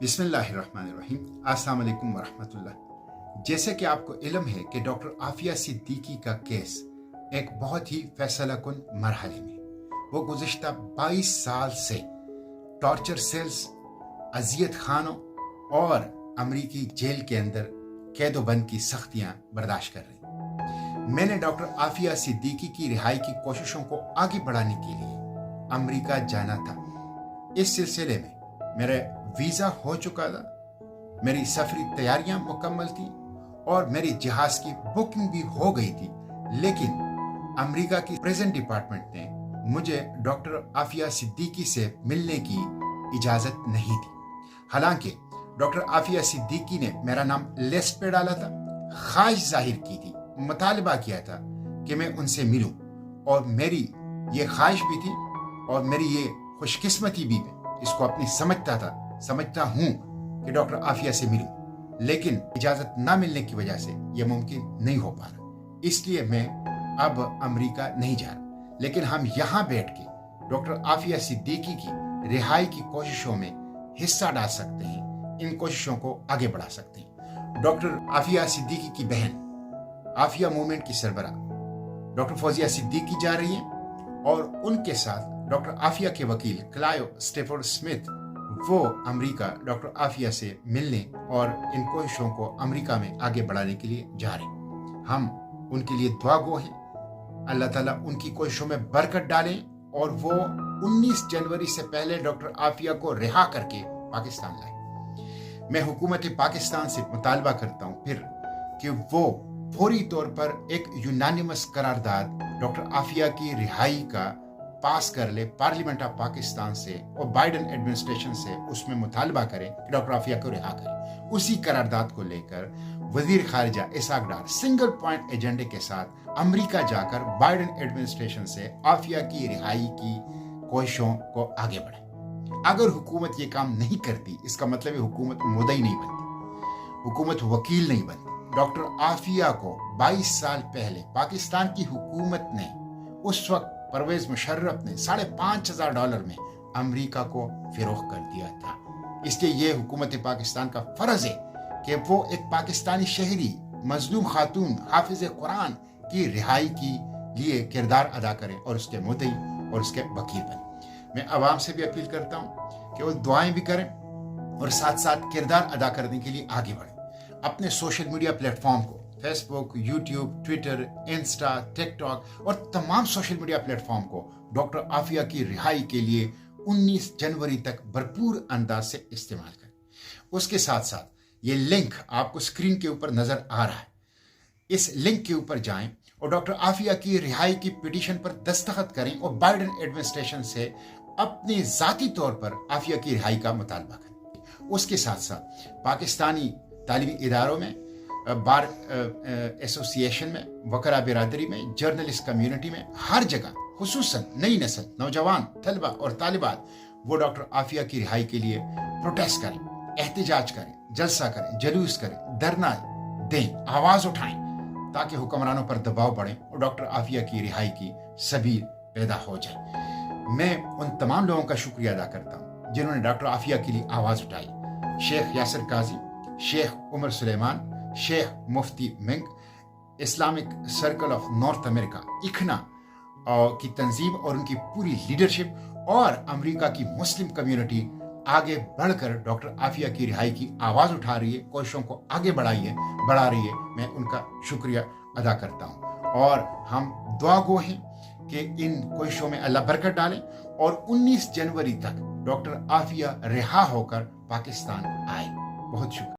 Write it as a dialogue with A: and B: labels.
A: बिस्मिल्लाहिर्रहमानिर्रहीम। अस्सलाम वालेकुम वरहमतुल्लाह। जैसे कि आपको इल्म है कि डॉक्टर आफिया सिद्दीकी का केस एक बहुत ही फैसलाकुन मरहले में, वो गुज़िश्ता 22 साल से टॉर्चर सेल्स, अजियत खानों और अमरीकी जेल के अंदर कैदोबंद की सख्तियाँ बर्दाश्त कर रही। मैंने डॉक्टर आफिया सिद्दीकी की रिहाई की कोशिशों को आगे बढ़ाने के लिए अमरीका जाना था। इस सिलसिले में मेरा वीज़ा हो चुका था, मेरी सफरी तैयारियां मुकम्मल थी और मेरी जहाज़ की बुकिंग भी हो गई थी, लेकिन अमेरिका की प्रेजेंट डिपार्टमेंट ने मुझे डॉक्टर आफिया सिद्दीकी से मिलने की इजाज़त नहीं दी। हालांकि डॉक्टर आफिया सिद्दीकी ने मेरा नाम लिस्ट पे डाला था, ख्वाहिश जाहिर की थी, मुतालबा किया था कि मैं उनसे मिलूं, और मेरी ये ख्वाहिश भी थी और मेरी ये खुशकिस्मती भी, मैं इसको अपनी समझता हूँ कि डॉक्टर आफिया से मिलूं, लेकिन इजाज़त ना मिलने की वजह से यह मुमकिन नहीं हो पा रहा। इसलिए मैं अब अमेरिका नहीं जा रहा, लेकिन हम यहाँ बैठ के डॉक्टर आफिया सिद्दीकी की रिहाई की कोशिशों में हिस्सा डाल सकते हैं, इन कोशिशों को आगे बढ़ा सकते हैं। डॉक्टर आफिया सिद्दीकी की बहन, आफिया मूवमेंट की सरबराह डॉक्टर फौजिया सिद्दीकी जा रही हैं और उनके साथ डॉक्टर आफिया के वकील क्लायो स्टेफोर्ड स्मिथ, वो अमेरिका डॉक्टर आफिया से मिलने और इन कोशिशों को अमेरिका में आगे बढ़ाने के लिए जा रहे हैं। हम उनके लिए दुआ गो हैं, अल्लाह ताला उनकी कोशिशों में बरकत डालें और वो 19 जनवरी से पहले डॉक्टर आफिया को रिहा करके पाकिस्तान लाए। मैं हुकूमत पाकिस्तान से मुतालबा करता हूँ फिर कि वो फौरी तौर पर एक यूनानिमस करारदाद डॉक्टर आफिया की रिहाई का पास कर ले पार्लियामेंट ऑफ पाकिस्तान से और बाइडन एडमिनिस्ट्रेशन से, उसमें मुतालबा करें कि डॉक्टर आफिया को रिहा करें। उसी करारदाद को लेकर वजीर खारिजा इसाक डार सिंगल पॉइंट एजेंडे के साथ अमेरिका जाकर बाइडन एडमिनिस्ट्रेशन से आफिया की रिहाई की कोशिशों को आगे बढ़ाए। अगर हुकूमत ये काम नहीं करती, इसका मतलब है हुकूमत मुद्दई नहीं बनती, हुकूमत वकील नहीं बनती। डॉक्टर आफिया को 22 साल पहले पाकिस्तान की हुकूमत ने, उस वक्त परवेज मुशर्रफ ने $5,500 में अमेरिका को फिरोख कर दिया था। इसलिए यह हुकूमत पाकिस्तान का फर्ज है कि वो एक पाकिस्तानी शहरी मजलूम खातून हाफिज कुरान की रिहाई के लिए किरदार अदा करे और उसके मुद्दई और उसके वकील बने। मैं आवाम से भी अपील करता हूँ कि वो दुआएं भी करें और साथ साथ किरदार अदा करने के लिए आगे बढ़ें। अपने सोशल मीडिया प्लेटफॉर्म को, Facebook, YouTube, Twitter, Insta, TikTok और तमाम सोशल मीडिया प्लेटफॉर्म को डॉक्टर आफिया की रिहाई के लिए 19 जनवरी तक भरपूर अंदाज से इस्तेमाल करें। उसके साथ साथ ये लिंक आपको स्क्रीन के ऊपर नजर आ रहा है, इस लिंक के ऊपर जाएं और डॉक्टर आफिया की रिहाई की पिटीशन पर दस्तखत करें और बाइडन एडमिनिस्ट्रेशन से अपने जाती तौर पर आफिया की रिहाई का मुतालबा करें। उसके साथ साथ पाकिस्तानी तालीमी इदारों में, बार एसोसिएशन में, वकरा बिरादरी में, जर्नलिस्ट कम्युनिटी में, हर जगह खुसूसन नई नस्ल, नौजवान, तलबा और तालिबात वो डॉक्टर आफिया की रिहाई के लिए प्रोटेस्ट करें, एहतजाज करें, जलसा करें, जलूस करें, धरना दें, आवाज़ उठाएं, ताकि हुक्मरानों पर दबाव बढ़े और डॉक्टर आफिया की रिहाई की सबील पैदा हो जाए। मैं उन तमाम लोगों का शुक्रिया अदा करता हूँ जिन्होंने डॉक्टर आफिया के लिए आवाज़ उठाई। Sheikh Yasir Qadhi, Sheikh Omar Suleiman, Sheikh Mufti Menk, Islamic circle of north America ICNA की तंजीम और उनकी पूरी लीडरशिप और अमेरिका की मुस्लिम कम्युनिटी आगे बढ़कर डॉक्टर आफिया की रिहाई की आवाज़ उठा रही है, कोशिशों को आगे बढ़ा रही है। मैं उनका शुक्रिया अदा करता हूँ और हम दुआ गो हैं कि इन कोशिशों में अल्लाह बरकत डालें और 19 जनवरी तक डॉक्टर आफिया रिहा होकर पाकिस्तान आए। बहुत शुक्रिया।